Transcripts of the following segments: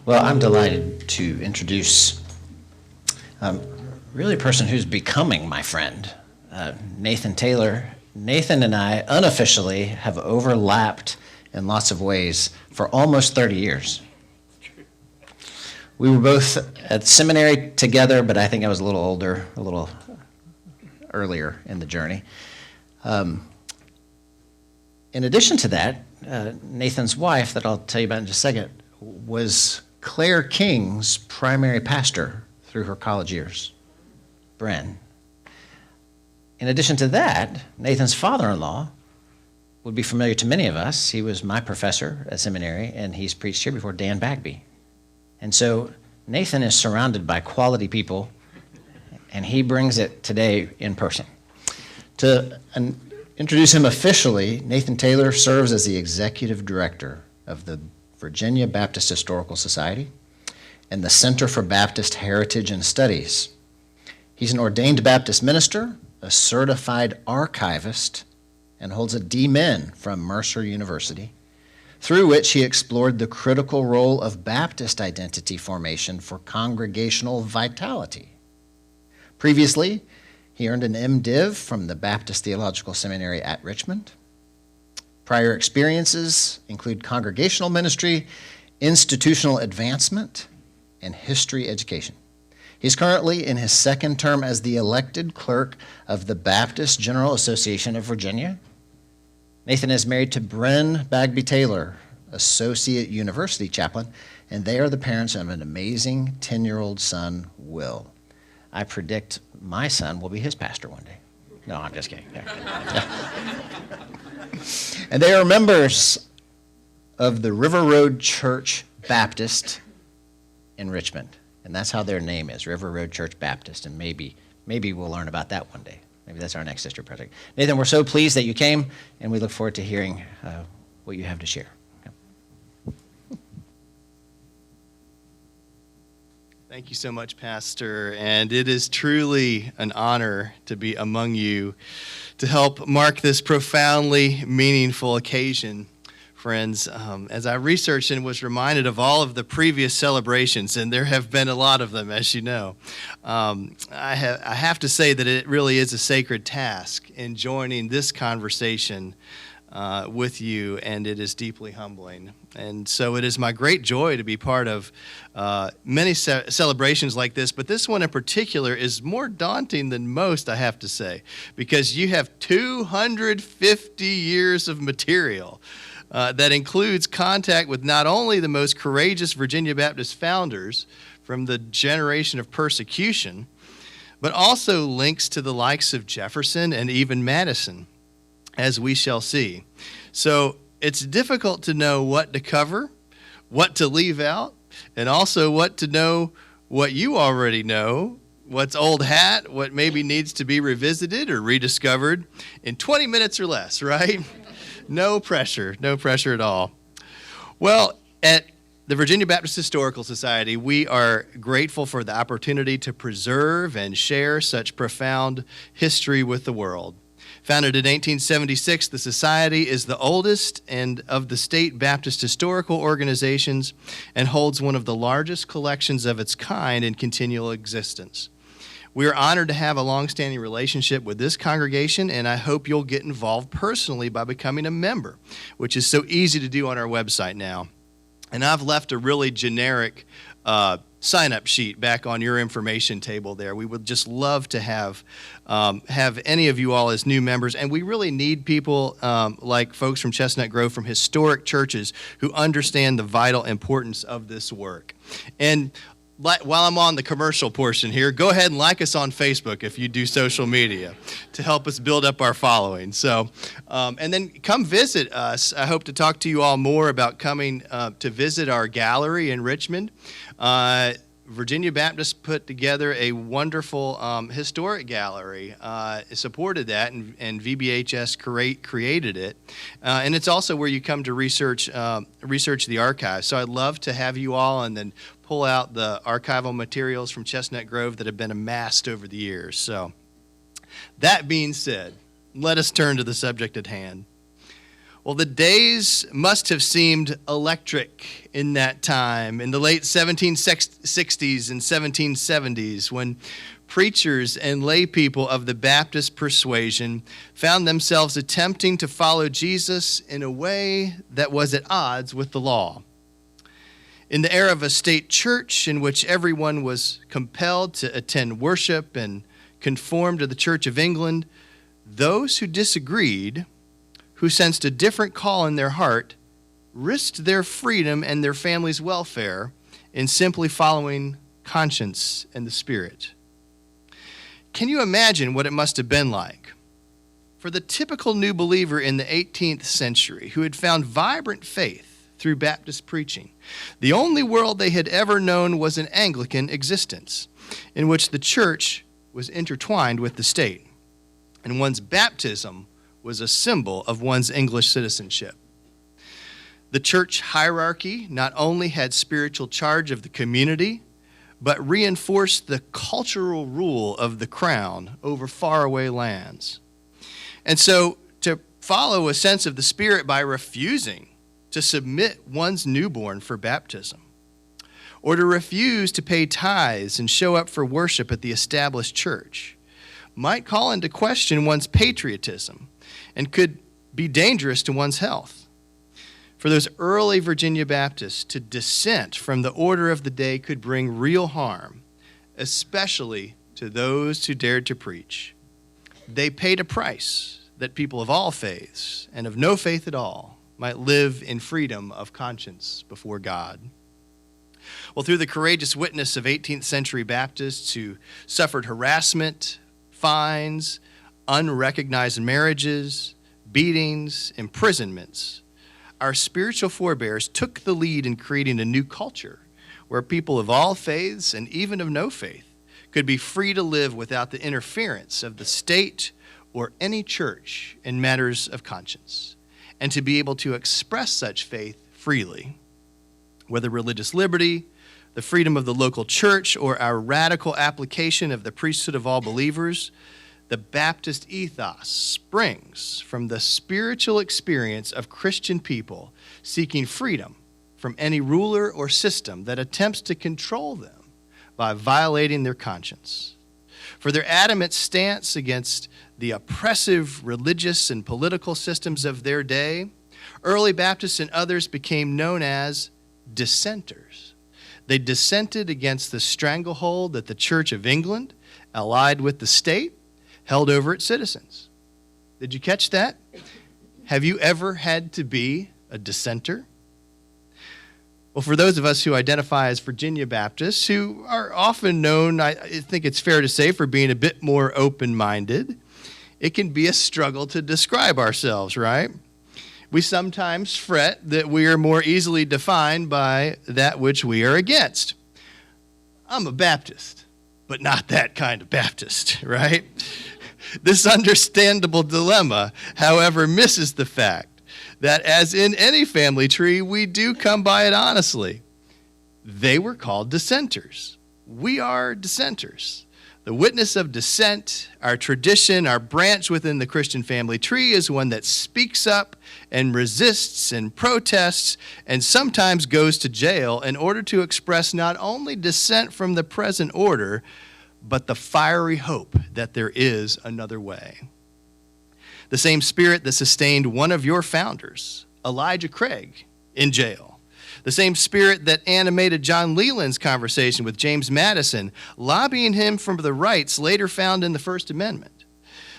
Well, I'm delighted to introduce really a person who's becoming my friend, Nathan Taylor. Nathan and I unofficially have overlapped in lots of ways for almost 30 years. We were both at seminary together, but I think I was a little older, a little earlier in the journey. In addition to that, Nathan's wife, that I'll tell you about in just a second, was Claire King's primary pastor through her college years, Bren. In addition to that, Nathan's father-in-law would be familiar to many of us. He was my professor at seminary, and he's preached here before, Dan Bagby. And so Nathan is surrounded by quality people, and he brings it today in person. To introduce him officially, Nathan Taylor serves as the executive director of the Virginia Baptist Historical Society and the Center for Baptist Heritage and Studies. He's an ordained Baptist minister, a certified archivist, and holds a D.Min from Mercer University, through which he explored the critical role of Baptist identity formation for congregational vitality. Previously, he earned an MDiv from the Baptist Theological Seminary at Richmond. Prior experiences include congregational ministry, institutional advancement, and history education. He's currently in his second term as the elected clerk of the Baptist General Association of Virginia. Nathan is married to Bren Bagby Taylor, Associate University Chaplain, and they are the parents of an amazing 10-year-old son, Will. I predict my son will be his pastor one day. No, I'm just kidding. Yeah. And they are members of the River Road Church Baptist in Richmond. And that's how their name is, River Road Church Baptist. And maybe we'll learn about that one day. Maybe that's our next sister project. Nathan, we're so pleased that you came, and we look forward to hearing what you have to share. Thank you so much, Pastor, and it is truly an honor to be among you to help mark this profoundly meaningful occasion. Friends, as I researched and was reminded of all of the previous celebrations, and there have been a lot of them, as you know, I have to say that it really is a sacred task in joining this conversation with you, and it is deeply humbling. And so it is my great joy to be part of many celebrations like this, but this one in particular is more daunting than most, I have to say, because you have 250 years of material that includes contact with not only the most courageous Virginia Baptist founders from the generation of persecution, but also links to the likes of Jefferson and even Madison, as we shall see. So it's difficult to know what to cover, what to leave out, and also what to know what you already know, what's old hat, what maybe needs to be revisited or rediscovered in 20 minutes or less, right? No pressure at all. Well, at the Virginia Baptist Historical Society, we are grateful for the opportunity to preserve and share such profound history with the world. Founded in 1876, the Society is the oldest and of the state Baptist historical organizations and holds one of the largest collections of its kind in continual existence. We are honored to have a long-standing relationship with this congregation, and I hope you'll get involved personally by becoming a member, which is so easy to do on our website now. And I've left a really generic sign-up sheet back on your information table there. We would just love to have any of you all as new members, and we really need people like folks from Chestnut Grove, from historic churches, who understand the vital importance of this work. And while I'm on the commercial portion here, go ahead and like us on Facebook if you do social media to help us build up our following. So, and then come visit us. I hope to talk to you all more about coming to visit our gallery in Richmond. Virginia Baptist put together a wonderful historic gallery, supported that, and VBHS created it. And it's also where you come to research the archives. So I'd love to have you all and then pull out the archival materials from Chestnut Grove that have been amassed over the years. So that being said, let us turn to the subject at hand. Well, the days must have seemed electric in that time, in the late 1760s and 1770s, when preachers and lay people of the Baptist persuasion found themselves attempting to follow Jesus in a way that was at odds with the law. In the era of a state church in which everyone was compelled to attend worship and conform to the Church of England, those who disagreed, who sensed a different call in their heart, risked their freedom and their family's welfare in simply following conscience and the Spirit. Can you imagine what it must have been like for the typical new believer in the 18th century who had found vibrant faith through Baptist preaching? The only world they had ever known was an Anglican existence in which the church was intertwined with the state, and one's baptism was a symbol of one's English citizenship. The church hierarchy not only had spiritual charge of the community, but reinforced the cultural rule of the crown over faraway lands. And so to follow a sense of the Spirit by refusing to submit one's newborn for baptism, or to refuse to pay tithes and show up for worship at the established church, might call into question one's patriotism and could be dangerous to one's health. For those early Virginia Baptists, to dissent from the order of the day could bring real harm, especially to those who dared to preach. They paid a price that people of all faiths and of no faith at all might live in freedom of conscience before God. Well, through the courageous witness of 18th century Baptists who suffered harassment, fines, unrecognized marriages, beatings, imprisonments, our spiritual forebears took the lead in creating a new culture where people of all faiths and even of no faith could be free to live without the interference of the state or any church in matters of conscience, and to be able to express such faith freely. Whether religious liberty, the freedom of the local church, or our radical application of the priesthood of all believers, the Baptist ethos springs from the spiritual experience of Christian people seeking freedom from any ruler or system that attempts to control them by violating their conscience. For their adamant stance against the oppressive religious and political systems of their day, early Baptists and others became known as dissenters. They dissented against the stranglehold that the Church of England, allied with the state, held over its citizens. Did you catch that? Have you ever had to be a dissenter? Well, for those of us who identify as Virginia Baptists, who are often known, I think it's fair to say, for being a bit more open-minded, it can be a struggle to describe ourselves, right? We sometimes fret that we are more easily defined by that which we are against. I'm a Baptist, but not that kind of Baptist, right? This understandable dilemma, however, misses the fact that as in any family tree, we do come by it honestly. They were called dissenters. We are dissenters. The witness of dissent, our tradition, our branch within the Christian family tree is one that speaks up and resists and protests and sometimes goes to jail in order to express not only dissent from the present order, but the fiery hope that there is another way. The same spirit that sustained one of your founders, Elijah Craig, in jail. The same spirit that animated John Leland's conversation with James Madison, lobbying him for the rights later found in the First Amendment.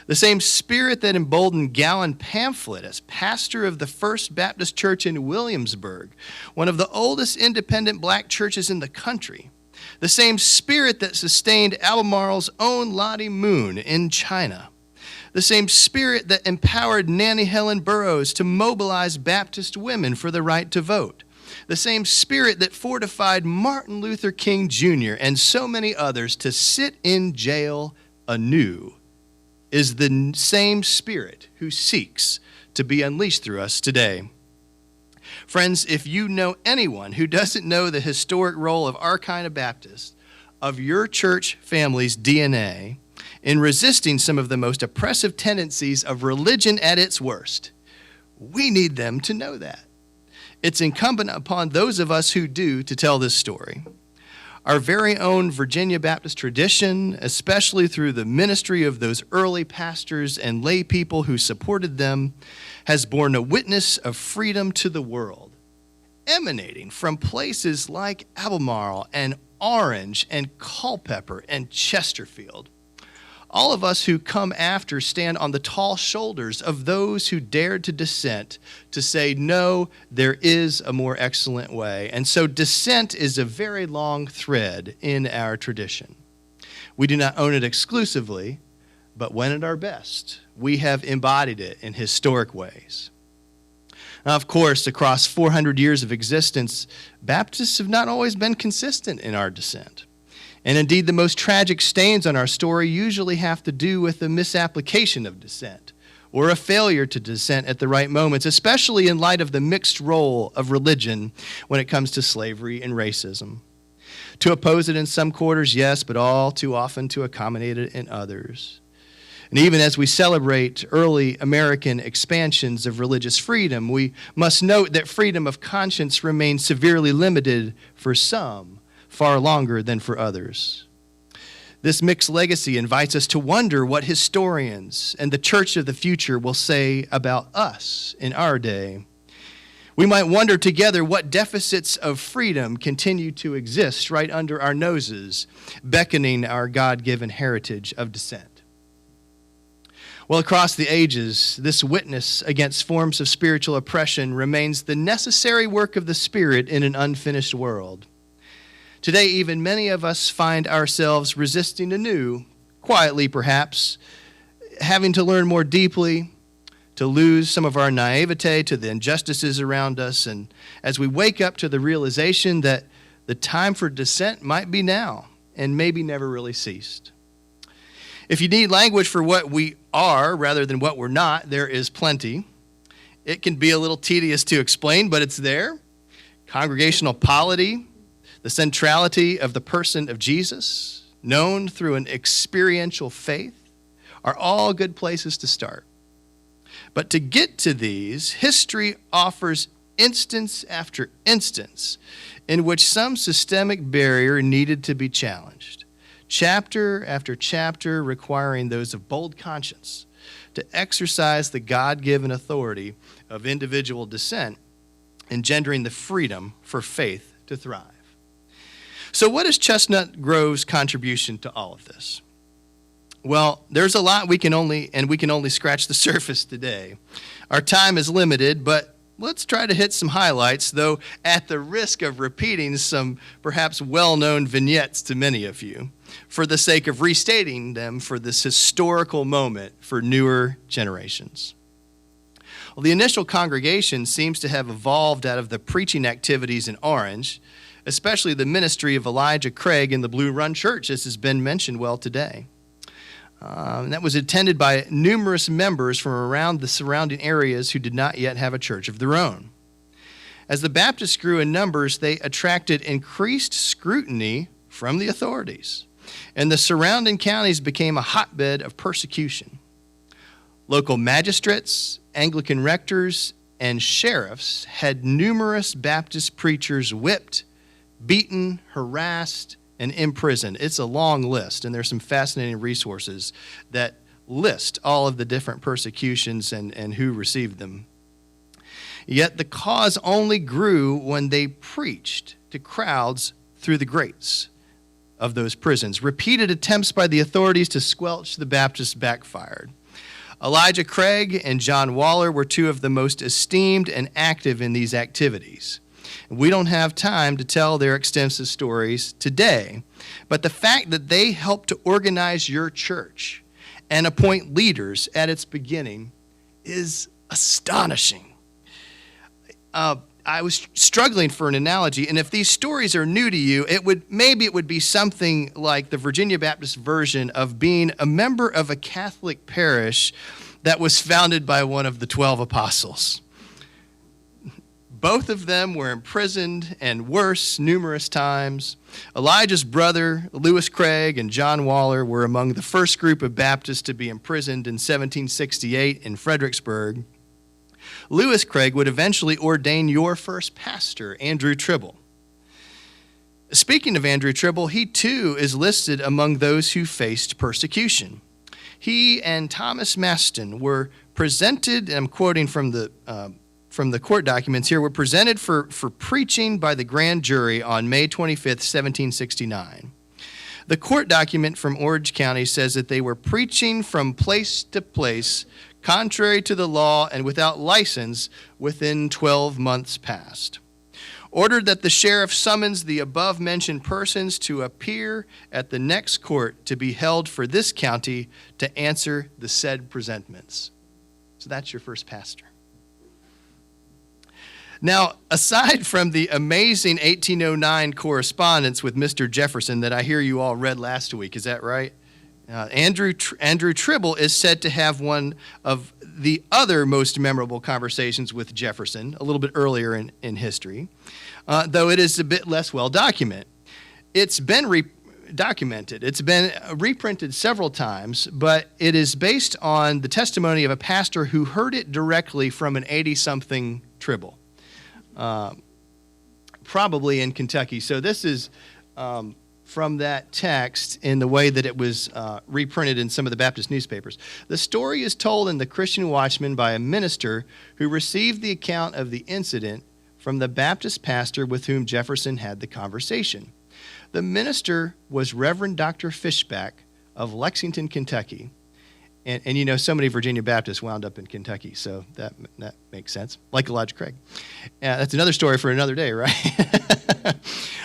The same spirit that emboldened Gowan Pamphlet as pastor of the First Baptist Church in Williamsburg, one of the oldest independent black churches in the country. The same spirit that sustained Albemarle's own Lottie Moon in China. The same spirit that empowered Nannie Helen Burroughs to mobilize Baptist women for the right to vote. The same spirit that fortified Martin Luther King Jr. and so many others to sit in jail anew is the same spirit who seeks to be unleashed through us today. Friends, if you know anyone who doesn't know the historic role of our kind of Baptist, of your church family's DNA, in resisting some of the most oppressive tendencies of religion at its worst, We need them to know that. It's incumbent upon those of us who do to tell this story. Our very own Virginia Baptist tradition, especially through the ministry of those early pastors and lay people who supported them, has borne a witness of freedom to the world, emanating from places like Albemarle and Orange and Culpeper and Chesterfield. All of us who come after stand on the tall shoulders of those who dared to dissent, to say, no, there is a more excellent way. And so dissent is a very long thread in our tradition. We do not own it exclusively, but when at our best, we have embodied it in historic ways. Now, of course, across 400 years of existence, Baptists have not always been consistent in our dissent. And indeed, the most tragic stains on our story usually have to do with the misapplication of dissent or a failure to dissent at the right moments, especially in light of the mixed role of religion when it comes to slavery and racism. To oppose it in some quarters, yes, but all too often to accommodate it in others. And even as we celebrate early American expansions of religious freedom, we must note that freedom of conscience remains severely limited for some, far longer than for others. This mixed legacy invites us to wonder what historians and the church of the future will say about us in our day. We might wonder together what deficits of freedom continue to exist right under our noses, beckoning our God-given heritage of dissent. Well, across the ages, this witness against forms of spiritual oppression remains the necessary work of the Spirit in an unfinished world. Today, even many of us find ourselves resisting anew, quietly perhaps, having to learn more deeply, to lose some of our naivete to the injustices around us, and as we wake up to the realization that the time for dissent might be now and maybe never really ceased. If you need language for what we are rather than what we're not, there is plenty. It can be a little tedious to explain, but it's there. Congregational polity, the centrality of the person of Jesus, known through an experiential faith, are all good places to start. But to get to these, history offers instance after instance in which some systemic barrier needed to be challenged, chapter after chapter requiring those of bold conscience to exercise the God-given authority of individual dissent, engendering the freedom for faith to thrive. So what is Chestnut Grove's contribution to all of this? Well, there's a lot we can only scratch the surface today. Our time is limited, but let's try to hit some highlights, though at the risk of repeating some perhaps well-known vignettes to many of you, for the sake of restating them for this historical moment for newer generations. Well, the initial congregation seems to have evolved out of the preaching activities in Orange, especially the ministry of Elijah Craig in the Blue Run Church, as has been mentioned well today. And that was attended by numerous members from around the surrounding areas who did not yet have a church of their own. As the Baptists grew in numbers, they attracted increased scrutiny from the authorities, and the surrounding counties became a hotbed of persecution. Local magistrates, Anglican rectors, and sheriffs had numerous Baptist preachers whipped, beaten, harassed, and imprisoned. It's a long list, and there's some fascinating resources that list all of the different persecutions and who received them. Yet the cause only grew when they preached to crowds through the grates of those prisons. Repeated attempts by the authorities to squelch the Baptists backfired. Elijah Craig and John Waller were two of the most esteemed and active in these activities. We don't have time to tell their extensive stories today, but the fact that they helped to organize your church and appoint leaders at its beginning is astonishing. I was struggling for an analogy, and if these stories are new to you, it would be something like the Virginia Baptist version of being a member of a Catholic parish that was founded by one of the 12 apostles. Both of them were imprisoned, and worse, numerous times. Elijah's brother, Lewis Craig, and John Waller were among the first group of Baptists to be imprisoned in 1768 in Fredericksburg. Lewis Craig would eventually ordain your first pastor, Andrew Tribble. Speaking of Andrew Tribble, he too is listed among those who faced persecution. He and Thomas Maston were presented, and I'm quoting from the court documents here, were presented for preaching by the grand jury on May 25th, 1769. The court document from Orange County says that they were preaching from place to place, contrary to the law and without license, within 12 months past. Ordered that the sheriff summons the above-mentioned persons to appear at the next court to be held for this county to answer the said presentments. So that's your first pastor. Now, aside from the amazing 1809 correspondence with Mr. Jefferson that I hear you all read last week, is that right? Andrew Tribble is said to have one of the other most memorable conversations with Jefferson a little bit earlier in history, though it is a bit less well documented. It's been documented. It's been reprinted several times, but it is based on the testimony of a pastor who heard it directly from an 80-something Tribble, probably in Kentucky. So this is from that text in the way that it was reprinted in some of the Baptist newspapers. The story is told in the Christian Watchman by a minister who received the account of the incident from the Baptist pastor with whom Jefferson had the conversation. The minister was Reverend Dr. Fishback of Lexington, Kentucky. And you know, so many Virginia Baptists wound up in Kentucky, so that makes sense, like Elijah Craig. That's another story for another day, right?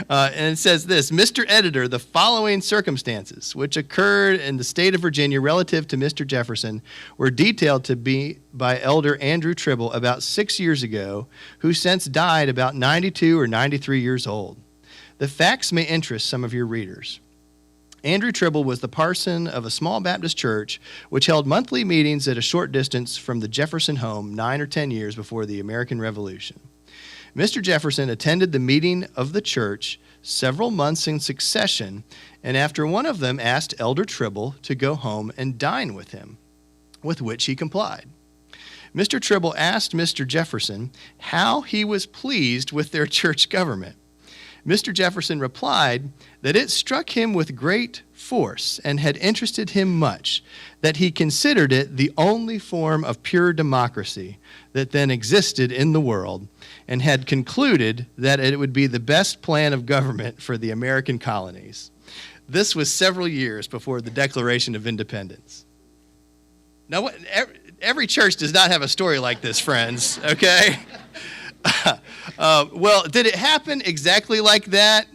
And it says this: Mr. Editor, the following circumstances which occurred in the state of Virginia relative to Mr. Jefferson were detailed to be by Elder Andrew Tribble about 6 years ago, who since died about 92 or 93 years old. The facts may interest some of your readers. Andrew Tribble was the parson of a small Baptist church which held monthly meetings at a short distance from the Jefferson home 9 or 10 years before the American Revolution. Mr. Jefferson attended the meeting of the church several months in succession, and after one of them asked Elder Tribble to go home and dine with him, with which he complied. Mr. Tribble asked Mr. Jefferson how he was pleased with their church government. Mr. Jefferson replied that it struck him with great force and had interested him much, that he considered it the only form of pure democracy that then existed in the world, and had concluded that it would be the best plan of government for the American colonies. This was several years before the Declaration of Independence. Now, every church does not have a story like this, friends, okay? Well, did it happen exactly like that?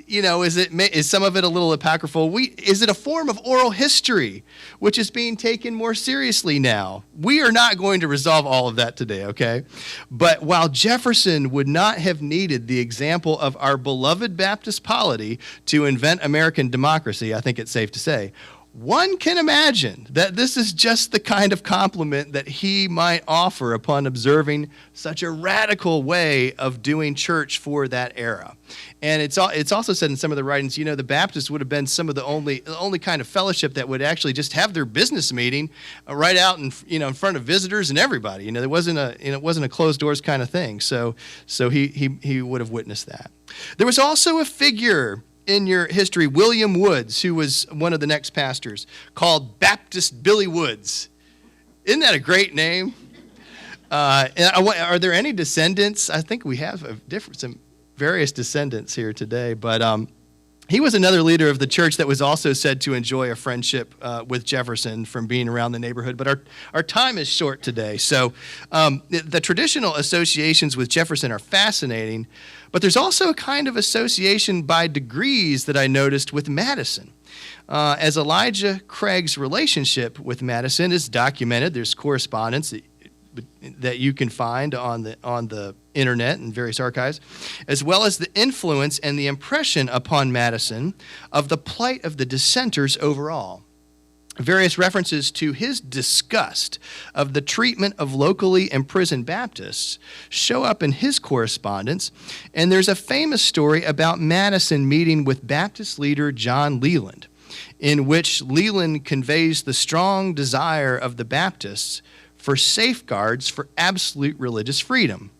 Is some of it a little apocryphal? Is it a form of oral history, which is being taken more seriously now? We are not going to resolve all of that today, okay? But while Jefferson would not have needed the example of our beloved Baptist polity to invent American democracy, I think it's safe to say, one can imagine that this is just the kind of compliment that he might offer upon observing such a radical way of doing church for that era. And it's also said in some of the writings, you know, the Baptists would have been some of the only kind of fellowship that would actually just have their business meeting right out in front of visitors and everybody. There wasn't a closed doors kind of thing. So he would have witnessed that. There was also a figure in your history, William Woods, who was one of the next pastors, called Baptist Billy Woods. Isn't that a great name? Are there any descendants? I think we have some various descendants here today, but he was another leader of the church that was also said to enjoy a friendship with Jefferson from being around the neighborhood. But our time is short today, so the traditional associations with Jefferson are fascinating, but there's also a kind of association by degrees that I noticed with Madison. As Elijah Craig's relationship with Madison is documented, there's correspondence that you can find on the internet and various archives, as well as the influence and the impression upon Madison of the plight of the dissenters overall. Various references to his disgust of the treatment of locally imprisoned Baptists show up in his correspondence, and there's a famous story about Madison meeting with Baptist leader John Leland, in which Leland conveys the strong desire of the Baptists for safeguards for absolute religious freedom,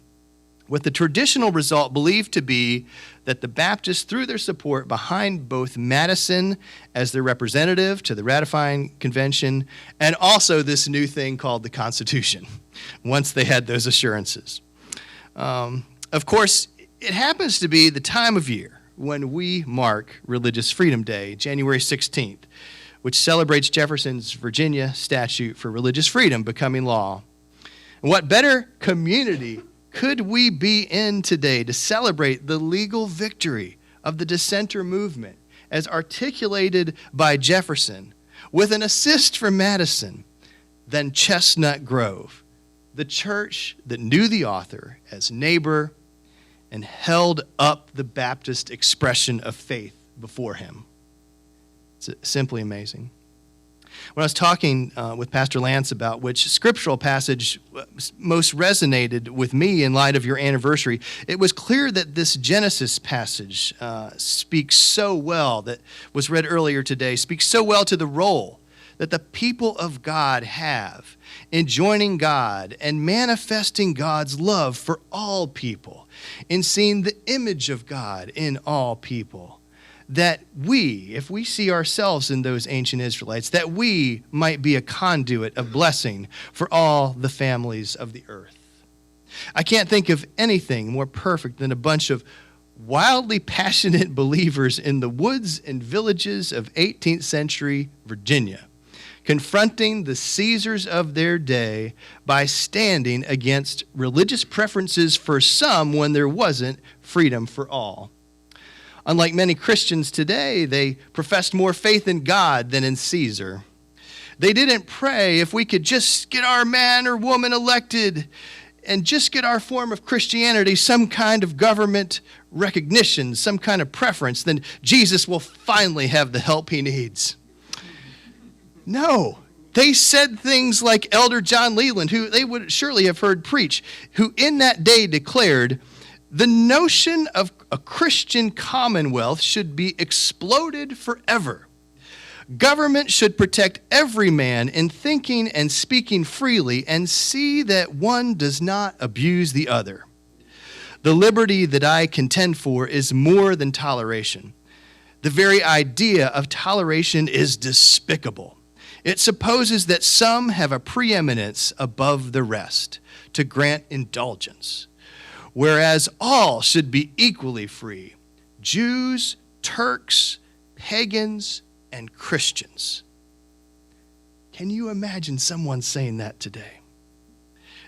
with the traditional result believed to be that the Baptists threw their support behind both Madison as their representative to the ratifying convention and also this new thing called the Constitution, once they had those assurances. Of course, it happens to be the time of year when we mark Religious Freedom Day, January 16th, which celebrates Jefferson's Virginia statute for religious freedom becoming law. And what better community could we be in today to celebrate the legal victory of the dissenter movement as articulated by Jefferson with an assist from Madison than Chestnut Grove, the church that knew the author as neighbor and held up the Baptist expression of faith before him. It's simply amazing. When I was talking with Pastor Lance about which scriptural passage most resonated with me in light of your anniversary, it was clear that this Genesis passage speaks so well, that was read earlier today, speaks so well to the role that the people of God have in joining God and manifesting God's love for all people, in seeing the image of God in all people. That we, if we see ourselves in those ancient Israelites, that we might be a conduit of blessing for all the families of the earth. I can't think of anything more perfect than a bunch of wildly passionate believers in the woods and villages of 18th century Virginia, confronting the Caesars of their day by standing against religious preferences for some when there wasn't freedom for all. Unlike many Christians today, they professed more faith in God than in Caesar. They didn't pray if we could just get our man or woman elected and just get our form of Christianity some kind of government recognition, some kind of preference, then Jesus will finally have the help he needs. No, they said things like Elder John Leland, who they would surely have heard preach, who in that day declared, the notion of a Christian commonwealth should be exploded forever. Government should protect every man in thinking and speaking freely and see that one does not abuse the other. The liberty that I contend for is more than toleration. The very idea of toleration is despicable. It supposes that some have a preeminence above the rest to grant indulgence, whereas all should be equally free, Jews, Turks, pagans, and Christians. Can you imagine someone saying that today?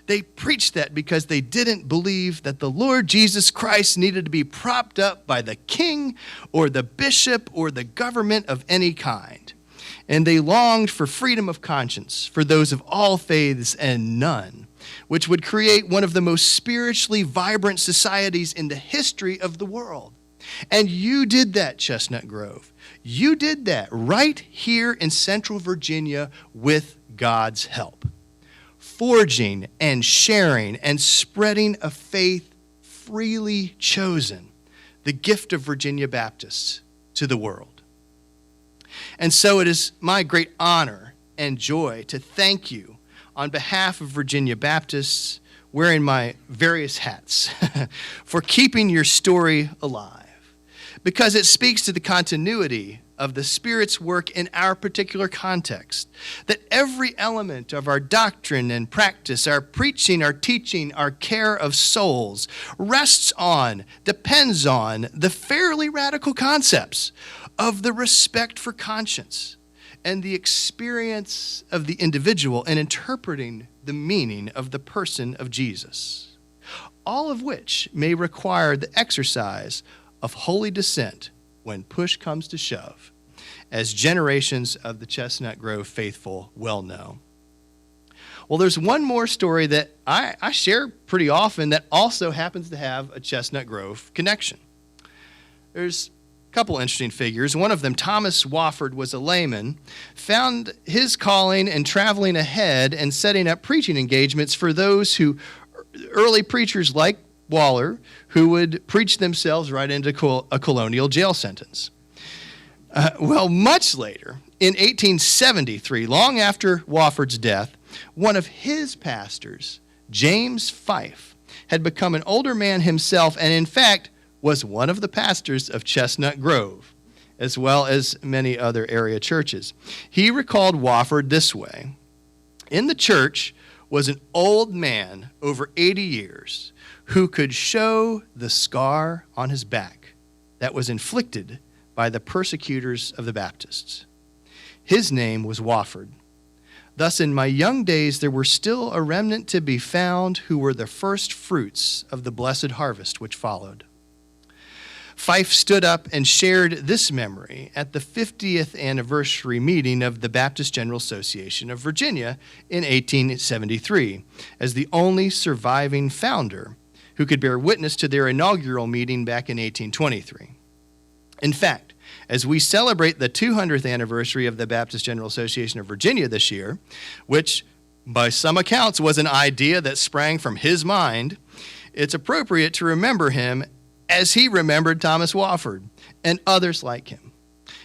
They preached that because they didn't believe that the Lord Jesus Christ needed to be propped up by the king or the bishop or the government of any kind. And they longed for freedom of conscience for those of all faiths and none, which would create one of the most spiritually vibrant societies in the history of the world. And you did that, Chestnut Grove. You did that right here in Central Virginia with God's help. Forging and sharing and spreading a faith freely chosen, the gift of Virginia Baptists to the world. And so it is my great honor and joy to thank you on behalf of Virginia Baptists, wearing my various hats, for keeping your story alive, because it speaks to the continuity of the Spirit's work in our particular context, that every element of our doctrine and practice, our preaching, our teaching, our care of souls, rests on, depends on the fairly radical concepts of the respect for conscience and the experience of the individual in interpreting the meaning of the person of Jesus, all of which may require the exercise of holy dissent when push comes to shove, as generations of the Chestnut Grove faithful well know. Well, there's one more story that I share pretty often that also happens to have a Chestnut Grove connection. There's couple interesting figures. One of them, Thomas Wofford, was a layman, found his calling in traveling ahead and setting up preaching engagements for those who, early preachers like Waller, who would preach themselves right into a colonial jail sentence. Much later, in 1873, long after Wofford's death, one of his pastors, James Fife, had become an older man himself and, in fact, was one of the pastors of Chestnut Grove, as well as many other area churches. He recalled Wofford this way: in the church was an old man over 80 years who could show the scar on his back that was inflicted by the persecutors of the Baptists. His name was Wofford. Thus, in my young days, there were still a remnant to be found who were the first fruits of the blessed harvest which followed. Fife stood up and shared this memory at the 50th anniversary meeting of the Baptist General Association of Virginia in 1873, as the only surviving founder who could bear witness to their inaugural meeting back in 1823. In fact, as we celebrate the 200th anniversary of the Baptist General Association of Virginia this year, which by some accounts was an idea that sprang from his mind, it's appropriate to remember him as he remembered Thomas Wofford and others like him.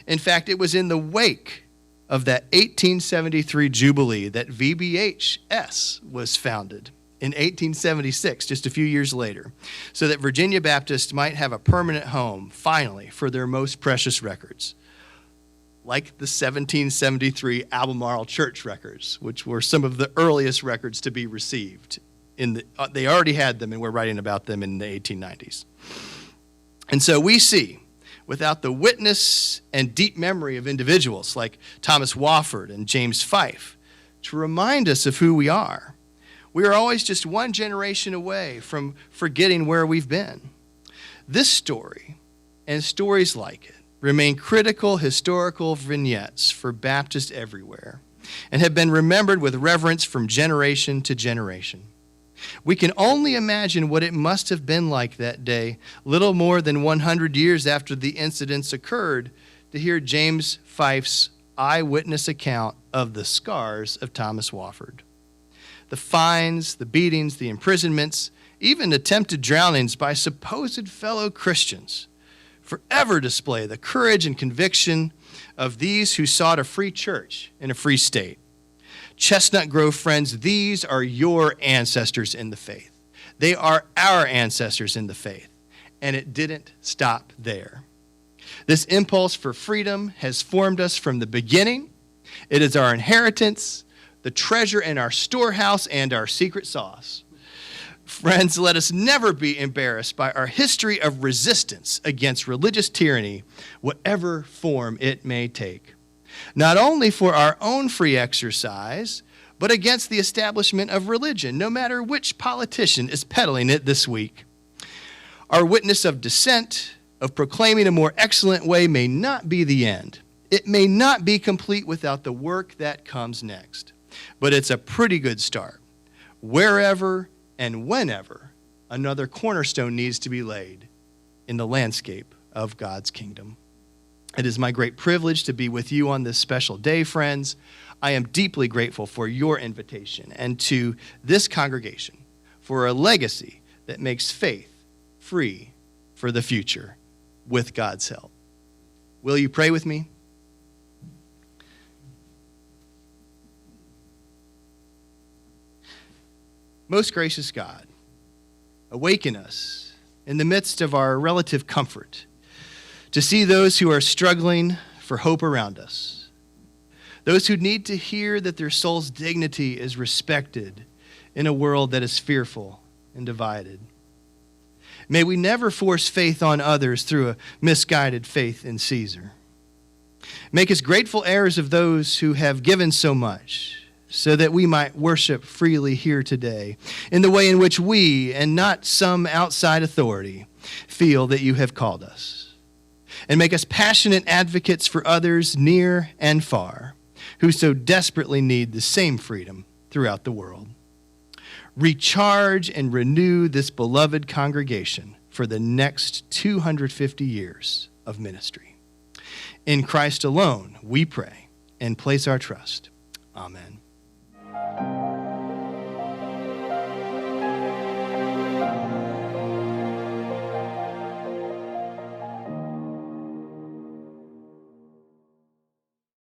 In fact, it was in the wake of that 1873 Jubilee that VBHS was founded in 1876, just a few years later, so that Virginia Baptists might have a permanent home, finally, for their most precious records, like the 1773 Albemarle Church records, which were some of the earliest records to be received. They already had them, and we're writing about them in the 1890s. And so we see, without the witness and deep memory of individuals like Thomas Wofford and James Fife to remind us of who we are always just one generation away from forgetting where we've been. This story and stories like it remain critical historical vignettes for Baptists everywhere and have been remembered with reverence from generation to generation. We can only imagine what it must have been like that day, little more than 100 years after the incidents occurred, to hear James Fife's eyewitness account of the scars of Thomas Wofford. The fines, the beatings, the imprisonments, even attempted drownings by supposed fellow Christians forever display the courage and conviction of these who sought a free church in a free state. Chestnut Grove friends, these are your ancestors in the faith. They are our ancestors in the faith. And it didn't stop there. This impulse for freedom has formed us from the beginning. It is our inheritance, the treasure in our storehouse, and our secret sauce. Friends, let us never be embarrassed by our history of resistance against religious tyranny, whatever form it may take. Not only for our own free exercise, but against the establishment of religion, no matter which politician is peddling it this week. Our witness of dissent, of proclaiming a more excellent way, may not be the end. It may not be complete without the work that comes next. But it's a pretty good start. Wherever and whenever another cornerstone needs to be laid in the landscape of God's kingdom. It is my great privilege to be with you on this special day, friends. I am deeply grateful for your invitation and to this congregation for a legacy that makes faith free for the future with God's help. Will you pray with me? Most gracious God, awaken us in the midst of our relative comfort to see those who are struggling for hope around us, those who need to hear that their soul's dignity is respected in a world that is fearful and divided. May we never force faith on others through a misguided faith in Caesar. Make us grateful heirs of those who have given so much, so that we might worship freely here today in the way in which we, and not some outside authority, feel that you have called us. And make us passionate advocates for others near and far who so desperately need the same freedom throughout the world. Recharge and renew this beloved congregation for the next 250 years of ministry. In Christ alone, we pray and place our trust. Amen.